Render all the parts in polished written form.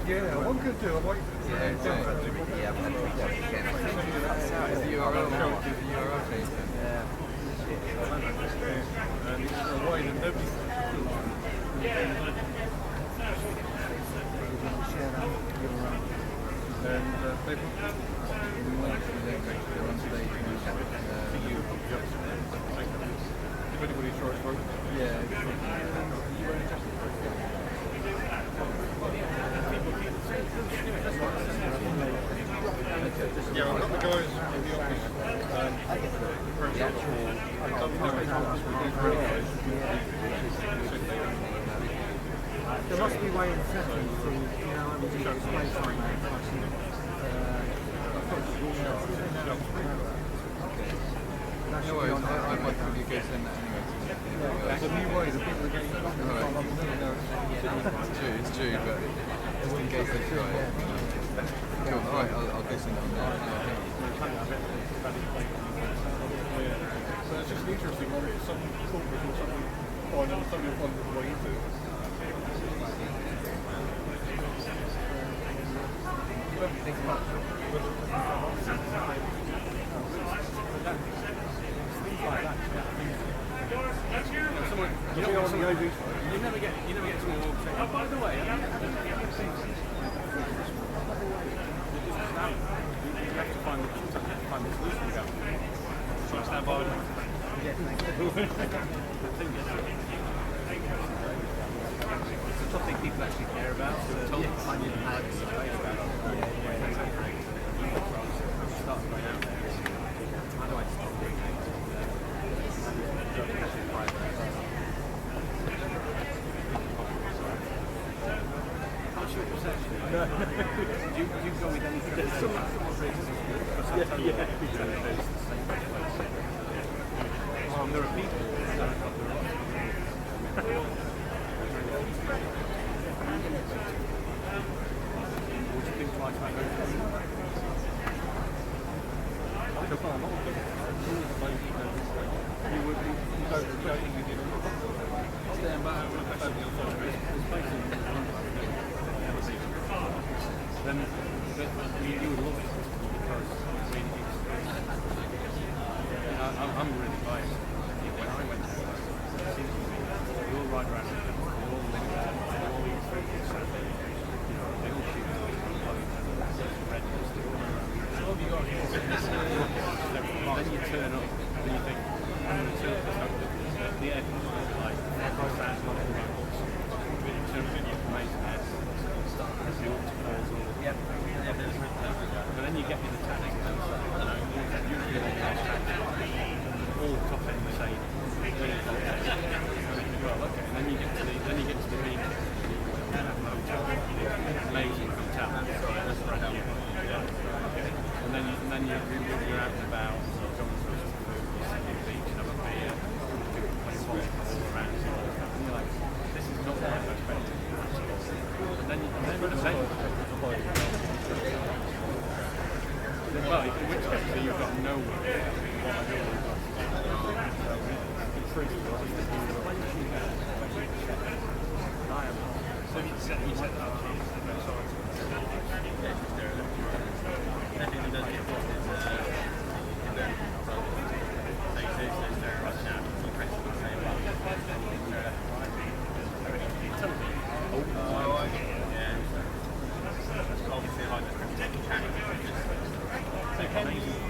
Yeah, what I'm going to do, I'm waiting for the Yeah, Democrats to report. yeah, but then what again? Is the URL now? Is the URL changed? Yeah. And it's a way that nobody... Share that. And they... If anybody's sure it's working. Yeah. Yeah, I've got the guys in the office. There must be a way in the settings to, everything is placed on that. No worries, I might probably go send that anyway. It's a new way that people are getting stuff in the It's true, but just in case they've got it. Cool, alright, I'll go send it on there. So it's just interesting when some corporate or something find and something find the way into it. You never get to a walk saying, oh, by the way, you have to find the solution about it. So I stand by them. It's a topic people actually care about. So they're told I need ads about it. Start going out there. How do I stop doing things? Do you go with anything? There are people. Would you think twice about going to then you would love it because I'm really biased. When I went there, we all ride around, we all live there, they all eat food, they all shoot red. What have you got here? Then you turn up and you think, I'm going to turn up the air conditioning is like fans not in my books. In terms of amazing air, the waterfalls, but then you get to the tank and usually all top end say well, okay, and then you get to the beach, amazing hotel, that's brand new, and then you're out and about, going to the beach, have a beer, play volleyball all around, and you're like, this is not what I expected. And then well, in which case you've got no so you set that up. I think he does get booked in there. Rushing out, he presses the same obviously like the protect channel. Amazing.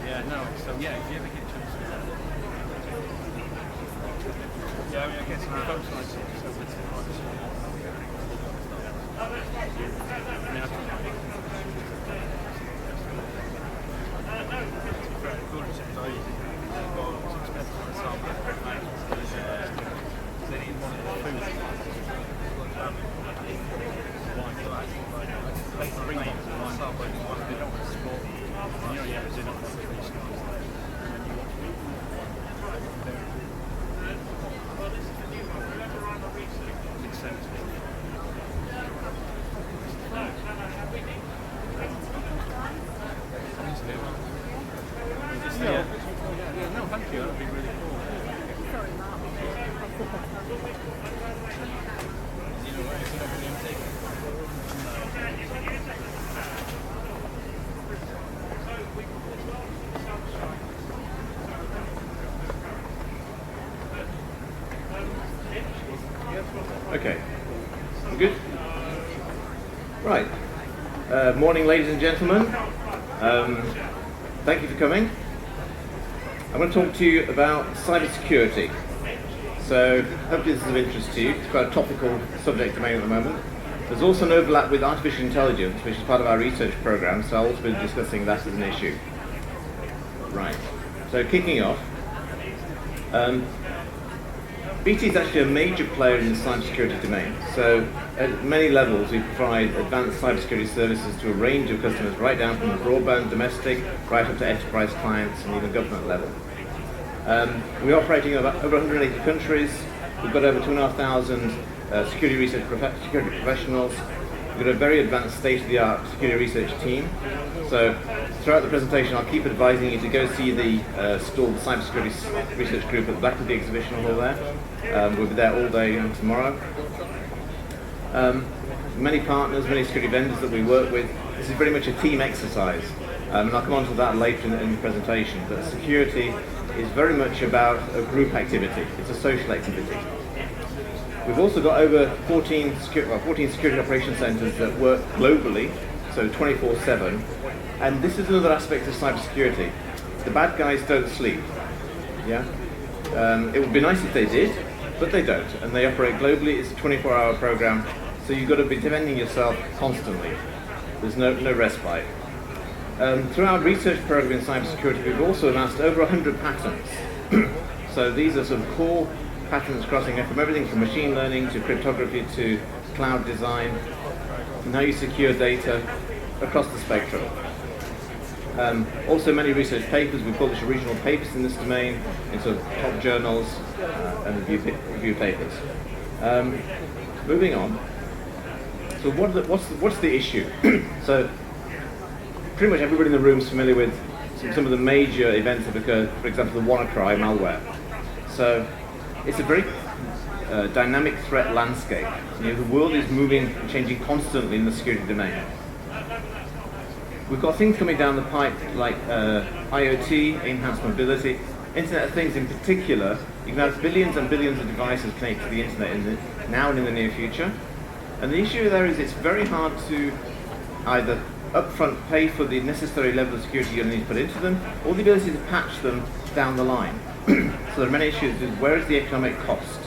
Yeah, no, so yeah, if you ever get a chance to Yeah, I mean, I guess both sides sort of still with the price. I mean, I think very good to say, it's expensive for some, they need one of the food. They bring it to the line, they don't want to sport. You know, yeah, it's enough for 3 stars. And then you watch people. Makes sense. Yeah, no, thank you. That would be really cool. Okay. Good. Right. Morning, ladies and gentlemen. Thank you for coming. I'm going to talk to you about cybersecurity. So, hopefully this is of interest to you. It's quite a topical subject domain at the moment. There's also an overlap with artificial intelligence, which is part of our research program, so I'll also be discussing that as an issue. Right. So, kicking off. BT is actually a major player in the cybersecurity domain. So at many levels we provide advanced cybersecurity services to a range of customers, right down from the broadband, domestic, right up to enterprise clients and even government level. We're operating in over 180 countries. We've got over 2,500 security professionals. We've got a very advanced state-of-the-art security research team. So throughout the presentation I'll keep advising you to go see the stall, the cybersecurity research group at the back of the exhibition hall there. We'll be there all day and tomorrow. Many partners, many security vendors that we work with. This is very much a team exercise, and I'll come on to that later in the presentation. But security is very much about a group activity. It's a social activity. We've also got over 14 security operations centers that work globally, so 24/7. And this is another aspect of cybersecurity. The bad guys don't sleep. Yeah. It would be nice if they did, but they don't, and they operate globally. It's a 24-hour program, so you've got to be defending yourself constantly. There's no respite. Through our research program in cybersecurity, we've also amassed over 100 patents. So these are some core patents crossing from everything from machine learning to cryptography to cloud design, and how you secure data across the spectrum. Also many research papers. We publish regional papers in this domain in sort of top journals and review papers. Moving on. So what's the issue? So pretty much everybody in the room is familiar with some of the major events that occurred, for example, the WannaCry malware. So it's a very dynamic threat landscape. You know, the world is moving and changing constantly in the security domain. We've got things coming down the pipe like IoT, enhanced mobility, Internet of Things in particular. You can have billions and billions of devices connected to the Internet now and in the near future. And the issue there is it's very hard to either upfront pay for the necessary level of security you're going to need to put into them, or the ability to patch them down the line. So there are many issues. Where is the economic cost?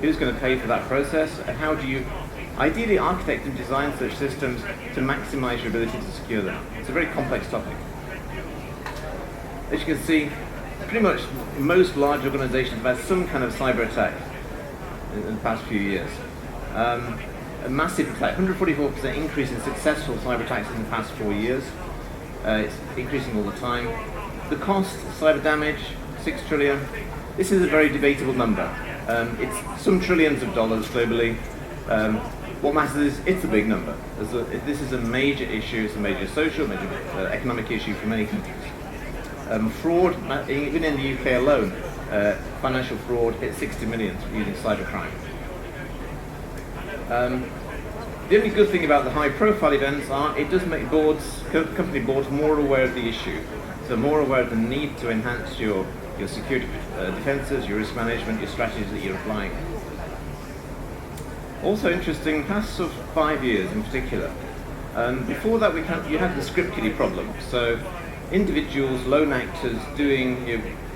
Who's going to pay for that process? And how do you ideally architect and design such systems to maximize your ability to secure them? It's a very complex topic. As you can see, pretty much most large organizations have had some kind of cyber attack in the past few years. A massive attack, 144% increase in successful cyber attacks in the past 4 years. It's increasing all the time. The cost, cyber damage, 6 trillion. This is a very debatable number. It's some trillions of dollars globally. What matters is it's a big number. This is a major issue. It's a major social, major economic issue for many countries. Fraud, even in the UK alone, financial fraud hit 60 million using cybercrime. The only good thing about the high-profile events are it does make company boards more aware of the issue. So more aware of the need to enhance your security defenses, your risk management, your strategies that you're applying. Also interesting, past sort of 5 years in particular. Before that, you had the script kiddie problem. So individuals, lone actors doing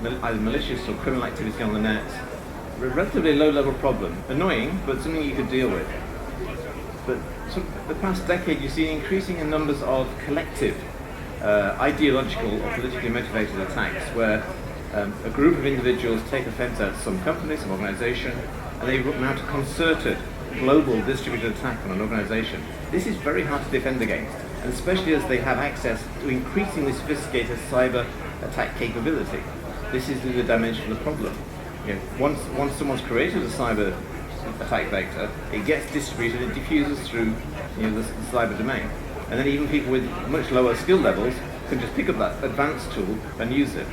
either malicious or criminal activity on the net a relatively low-level problem, annoying, but something you could deal with. But sort of the past decade, you've seen increasing in numbers of collective, ideological or politically motivated attacks, where a group of individuals take offense at some company, some organization, and they mount a concerted, global, distributed attack on an organization. This is very hard to defend against, and especially as they have access to increasingly sophisticated cyber attack capability. This is the dimension of the problem. You know, once someone's created a cyber attack vector, it gets distributed, it diffuses through the cyber domain. And then even people with much lower skill levels can just pick up that advanced tool and use it.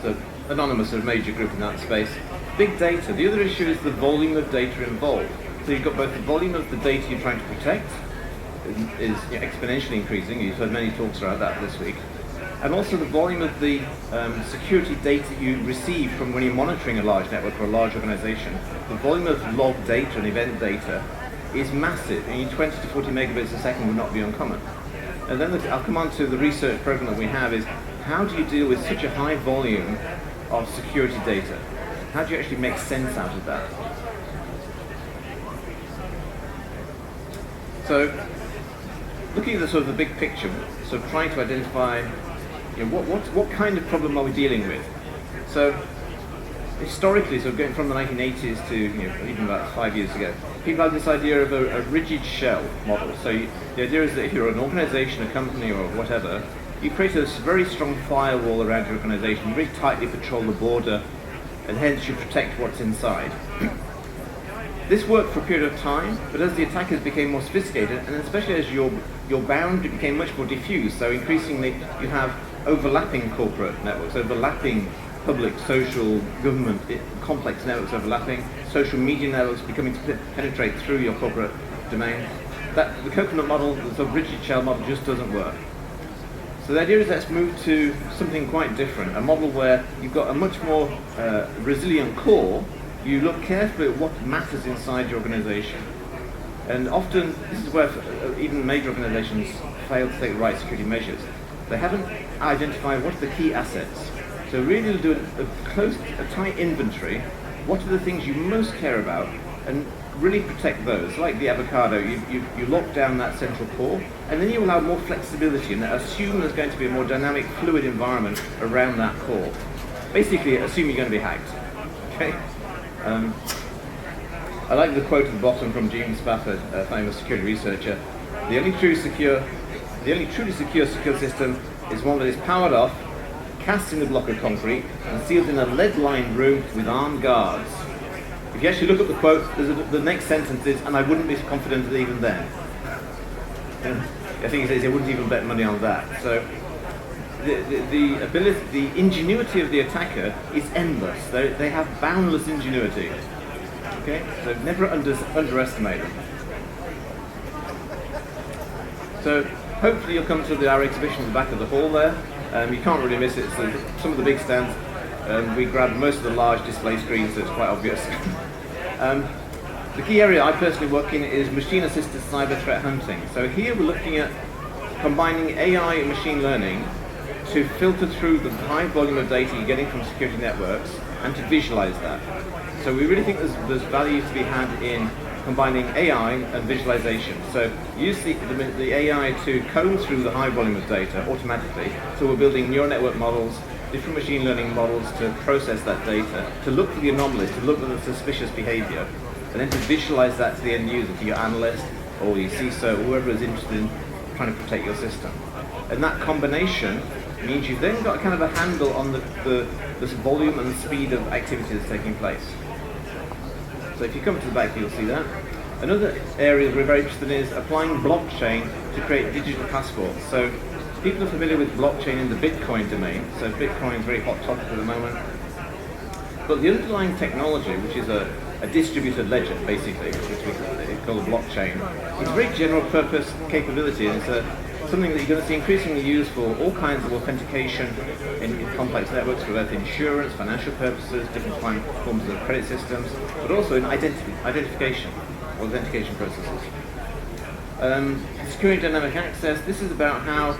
So Anonymous are a major group in that space. Big data. The other issue is the volume of data involved. So you've got both the volume of the data you're trying to protect is exponentially increasing. You've heard many talks about that this week. And also the volume of the security data you receive from when you're monitoring a large network or a large organization. The volume of log data and event data is massive. 20 to 40 megabits a second would not be uncommon. And then I'll come on to the research program that we have is, how do you deal with such a high volume of security data? How do you actually make sense out of that? So, looking at the sort of the big picture, so trying to identify what kind of problem are we dealing with? So, historically, so getting from the 1980s to even about 5 years ago, people had this idea of a rigid shell model. So the idea is that if you're an organization, a company, or whatever, you create a very strong firewall around your organization, you really tightly patrol the border, and hence you protect what's inside. This worked for a period of time, but as the attackers became more sophisticated, and especially as your boundary became much more diffuse, so increasingly you have overlapping corporate networks, overlapping public, social, government, complex networks overlapping, social media networks becoming to penetrate through your corporate domain. The coconut model, the sort of rigid shell model, just doesn't work. So the idea is let's move to something quite different, a model where you've got a much more resilient core. You look carefully at what matters inside your organization. And often, this is where even major organizations fail to take the right security measures. They haven't identified what are the key assets. So really do a tight inventory. What are the things you most care about, and really protect those. Like the avocado, you lock down that central core, and then you allow more flexibility and assume there's going to be a more dynamic, fluid environment around that core. Basically, assume you're going to be hacked. Okay. I like the quote at the bottom from Gene Spafford, a famous security researcher. The only truly secure secure system is one that is powered off, cast in a block of concrete, and sealed in a lead-lined room with armed guards. If you actually look at the quote, the next sentence is, and I wouldn't be confident even then. And I think he says he wouldn't even bet money on that. So the ability, the ingenuity of the attacker is endless. They have boundless ingenuity. Okay, so never underestimate them. So hopefully you'll come to our exhibition at the back of the hall there. You can't really miss it. So some of the big stands, we grabbed most of the large display screens, so it's quite obvious. The key area I personally work in is machine-assisted cyber threat hunting. So here we're looking at combining AI and machine learning to filter through the high volume of data you're getting from security networks and to visualize that. So we really think there's value to be had in combining AI and visualization. So use the AI to comb through the high volume of data automatically. So we're building neural network models, different machine learning models to process that data, to look for the anomalies, to look for the suspicious behavior, and then to visualize that to the end user, to your analyst or your CISO, or whoever is interested in trying to protect your system. And that combination means you've then got kind of a handle on this volume and the speed of activity that's taking place. So if you come to the back, you'll see that. Another area we're very interested in is applying blockchain to create digital passports. So people are familiar with blockchain in the Bitcoin domain. So Bitcoin is a very hot topic at the moment. But the underlying technology, which is a distributed ledger, basically, which we call a blockchain, is a very general purpose capability, and it's something that you're going to see increasingly used for all kinds of authentication in complex networks for both insurance, financial purposes, different forms of credit systems, but also in identification processes. Securing dynamic access, this is about how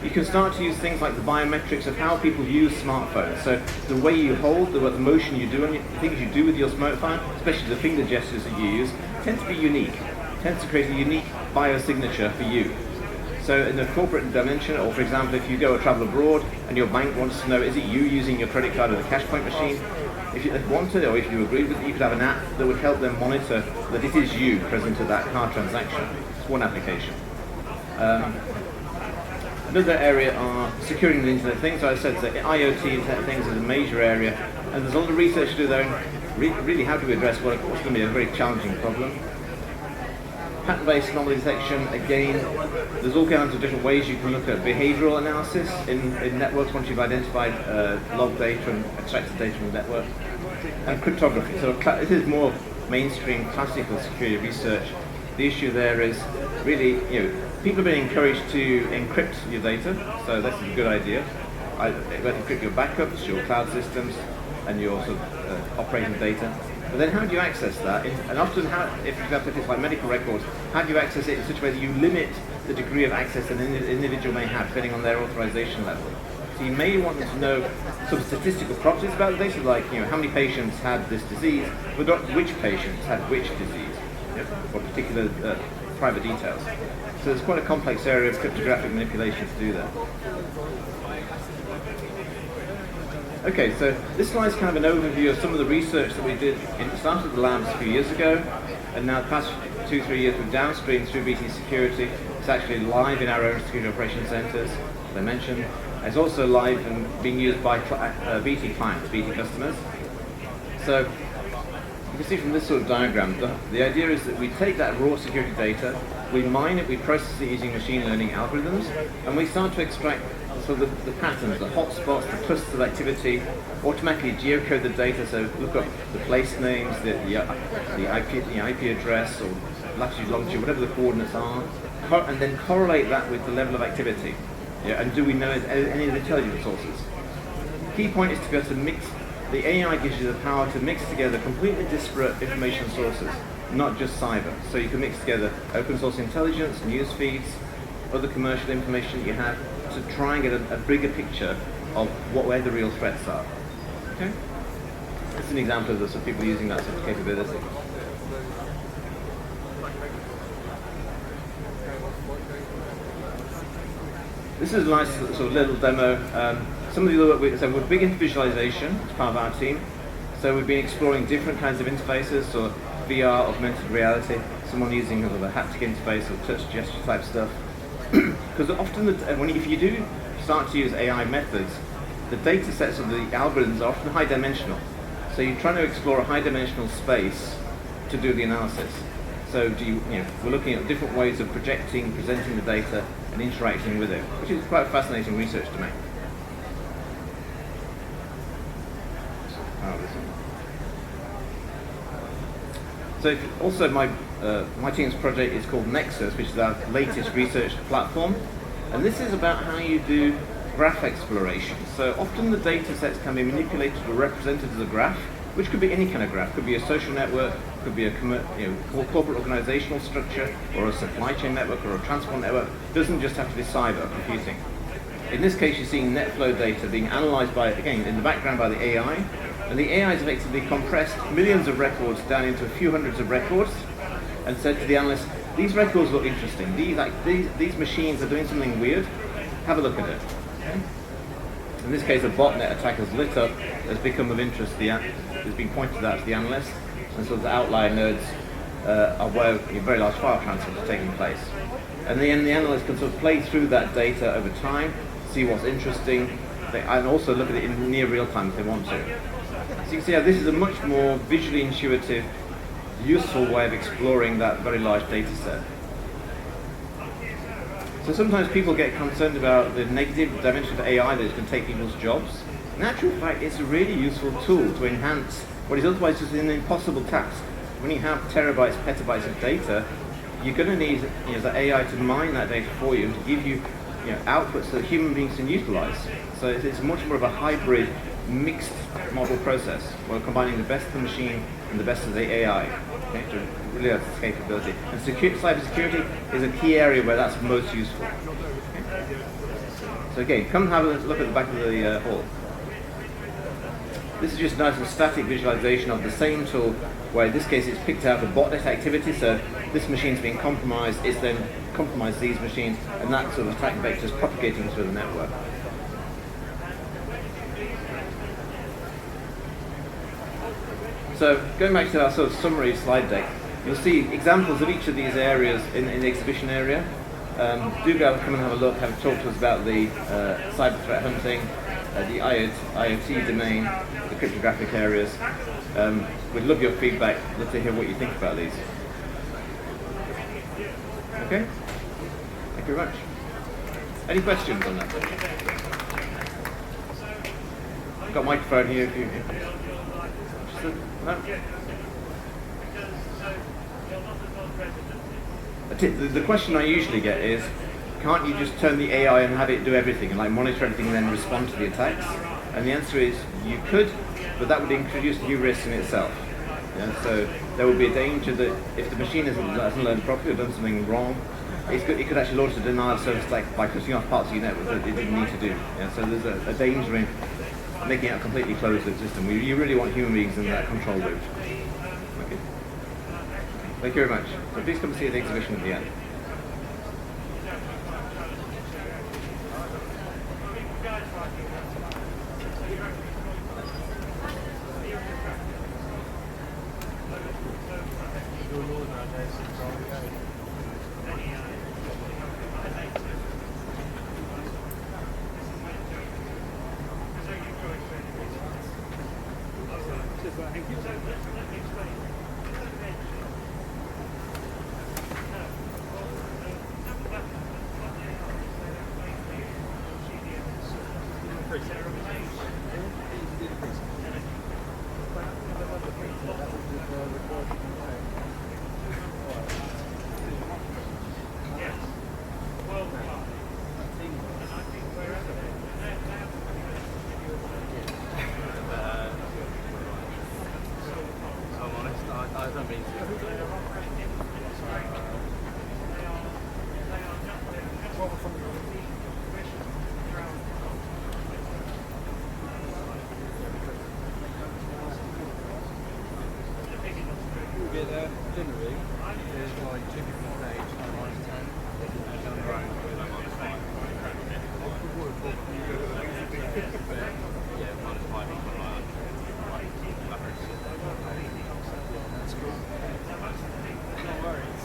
you can start to use things like the biometrics of how people use smartphones. So the way you hold, the motion you do, and the things you do with your smartphone, especially the finger gestures that you use, tend to be unique. Tends to create a unique biosignature for you. So in the corporate dimension, or for example, if you go or travel abroad and your bank wants to know, is it you using your credit card or the cash point machine? If you wanted, or if you agreed with it, you could have an app that would help them monitor that it is you present at that card transaction. It's one application. Another area are securing the Internet of Things. So I said that IoT, Internet of Things, is a major area, and there's a lot of research to do there. And really, how do we address what's going to be a very challenging problem? Pattern-based anomaly detection, again, there's all kinds of different ways you can look at behavioral analysis in networks once you've identified log data and extracted data from the network. And cryptography. So this is more mainstream classical security research. The issue there is really, people have been encouraged to encrypt your data, so that's a good idea. Encrypt your backups, your cloud systems, and your sort of operating data. But then how do you access that? And often, if for example, if it's like medical records, how do you access it in such a way that you limit the degree of access an individual may have, depending on their authorization level? So you may want to know some statistical properties about the data, like how many patients had this disease, but not which patients had which disease, or particular private details. So there's quite a complex area of cryptographic manipulation to do that. Okay, so this slide is kind of an overview of some of the research that we did. It started the labs a few years ago, and now the past 2-3 years we've downstreamed through BT Security. It's actually live in our own security operations centres, as I mentioned. It's also live and being used by BT clients, BT customers. So you can see from this sort of diagram, the idea is that we take that raw security data, we mine it, we process it using machine learning algorithms, and we start to extract so the patterns, the hotspots, the clusters of activity, automatically geocode the data, so look up the place names, the IP address, or latitude, longitude, whatever the coordinates are, and then correlate that with the level of activity. And do we know any of the intelligence sources? The key point is to be able to mix, the AI gives you the power to mix together completely disparate information sources, not just cyber. So you can mix together open source intelligence, news feeds, other commercial information that you have, to try and get a bigger picture of where the real threats are. Okay? It's an example of the sort of people using that sort of capability. This is a nice sort of little demo. Some of the other work, so we're big into visualization as part of our team. So we've been exploring different kinds of interfaces, or VR, augmented reality, someone using sort of a haptic interface or touch gesture type stuff. Because often, if you do start to use AI methods, the data sets of the algorithms are often high dimensional. So you're trying to explore a high dimensional space to do the analysis. So we're looking at different ways of projecting, presenting the data, and interacting with it, which is quite a fascinating research to me. So also my team's project is called Nexus, which is our latest research platform, and this is about how you do graph exploration. So often the data sets can be manipulated or represented as a graph, which could be any kind of graph. Could be a social network, could be a corporate organizational structure, or a supply chain network, or a transport network. It doesn't just have to be cyber computing. In this case, you're seeing net flow data being analyzed by, again, in the background by the AI, and the AI has effectively compressed millions of records down into a few hundreds of records, and said to the analyst, these records look interesting. These machines are doing something weird. Have a look at it. Okay? In this case, a botnet attack has lit up, has become of interest. Has been pointed out to the analyst, and so the outlier nodes are where very large file transfers are taking place. And then the analyst can sort of play through that data over time, see what's interesting, and also look at it in near real time if they want to. So you can see how this is a much more visually intuitive, useful way of exploring that very large data set. So sometimes people get concerned about the negative dimension of AI that is going to take people's jobs. In actual fact, it's a really useful tool to enhance what is otherwise just an impossible task. When you have terabytes, petabytes of data, you're going to need the AI to mine that data for you and to give you, outputs that human beings can utilize. So it's much more of a hybrid, mixed model process, where combining the best of the machine and the best of the AI, to really have this capability. And cybersecurity is a key area where that's most useful. Okay? So again, come have a look at the back of the hall. This is just a nice and static visualization of the same tool, where in this case it's picked out the botnet activity, so this machine's being compromised, it's then compromised these machines, and that sort of attack vector is propagating through the network. So going back to our sort of summary slide deck, you'll see examples of each of these areas in the exhibition area. Do go come and have a look, have a talk to us about the cyber threat hunting, the IoT domain, the cryptographic areas. We'd love your feedback, love to hear what you think about these. Okay? Thank you very much. Any questions on that? I've got a microphone here if you... No? The question I usually get is, can't you just turn the AI and have it do everything, and like monitor everything and then respond to the attacks? And the answer is, you could, but that would introduce new risks in itself. Yeah? So there would be a danger that if the machine hasn't learned properly or done something wrong, it could actually launch a denial of service like by cutting off parts of your network that it didn't need to do. Yeah? So there's a danger in making it a completely closed loop system. You really want human beings in that control loop. Okay. Thank you very much. So please come and see the exhibition at the end. Generally, there's like 2 different stages, -10, and down the road, -5. Yeah, -5 equal That's cool. No worries.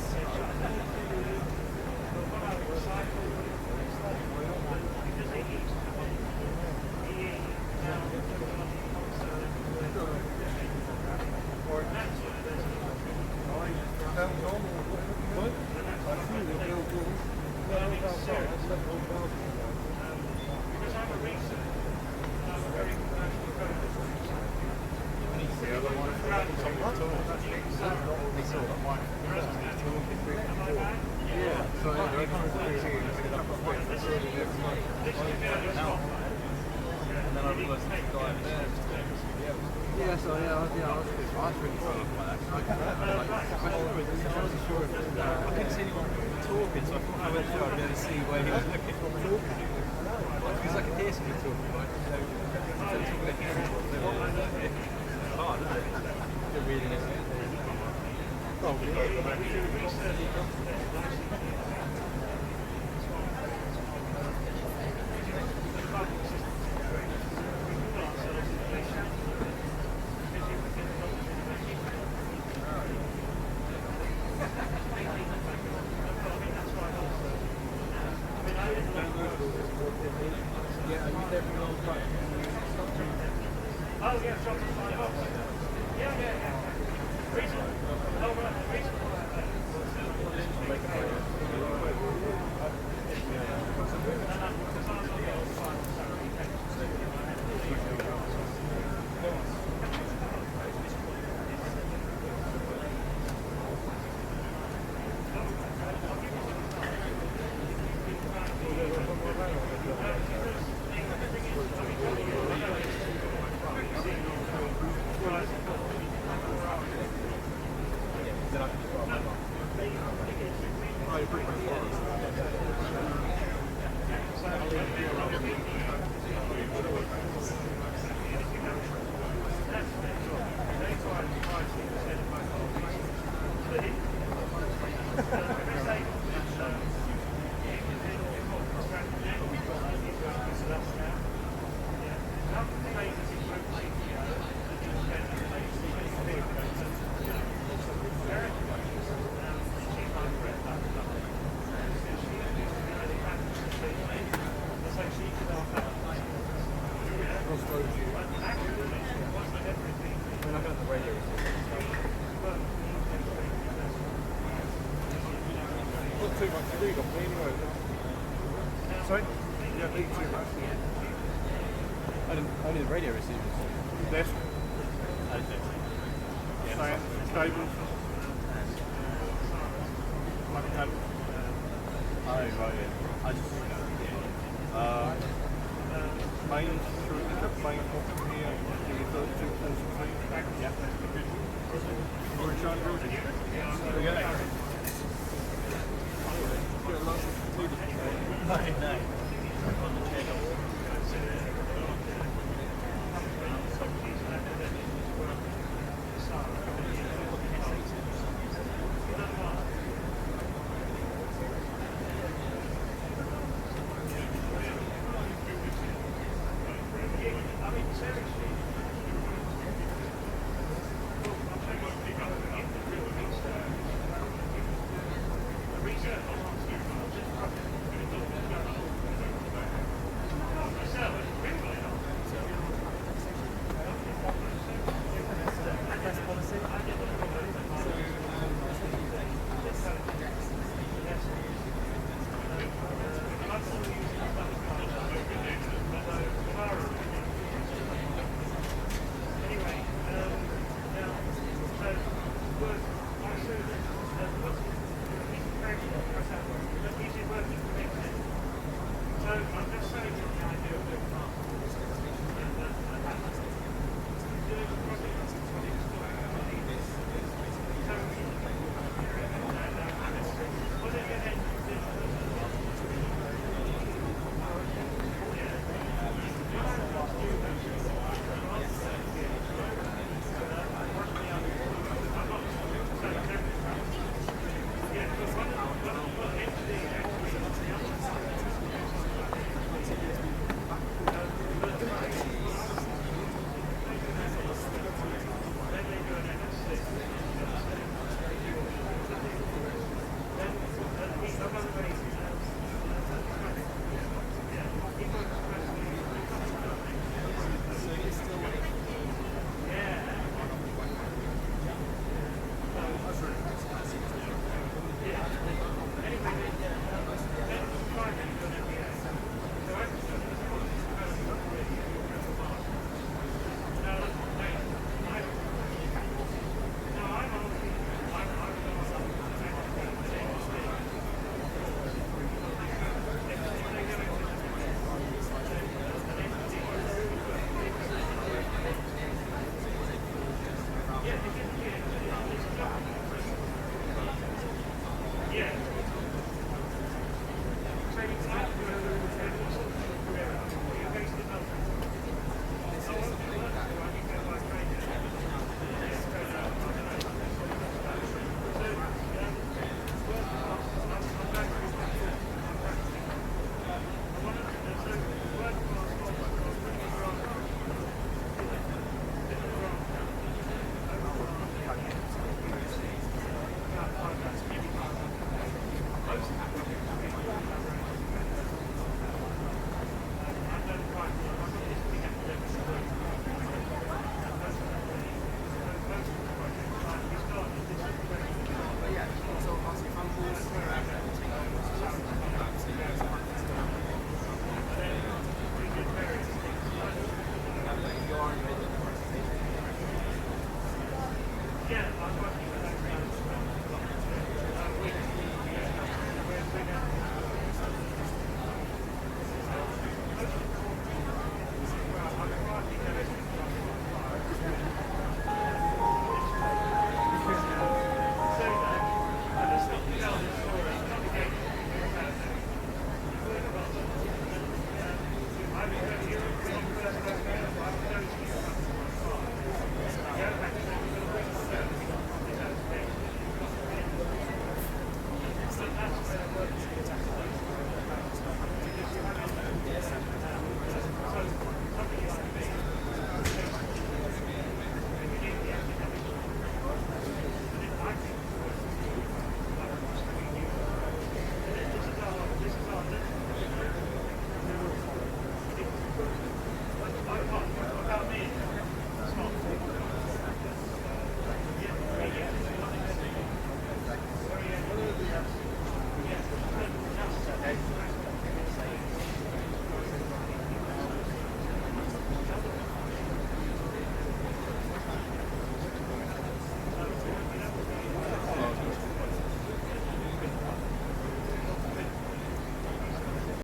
too much to read off me anyway. Sorry? You don't need too much. Only the radio receivers. Desk, That's it. Yeah, stand, cables, money cables. Oh, right, yeah. I just, Mains, through the main box in here, give you 32 ports of clean. yeah. We're in charge of everything. Yeah.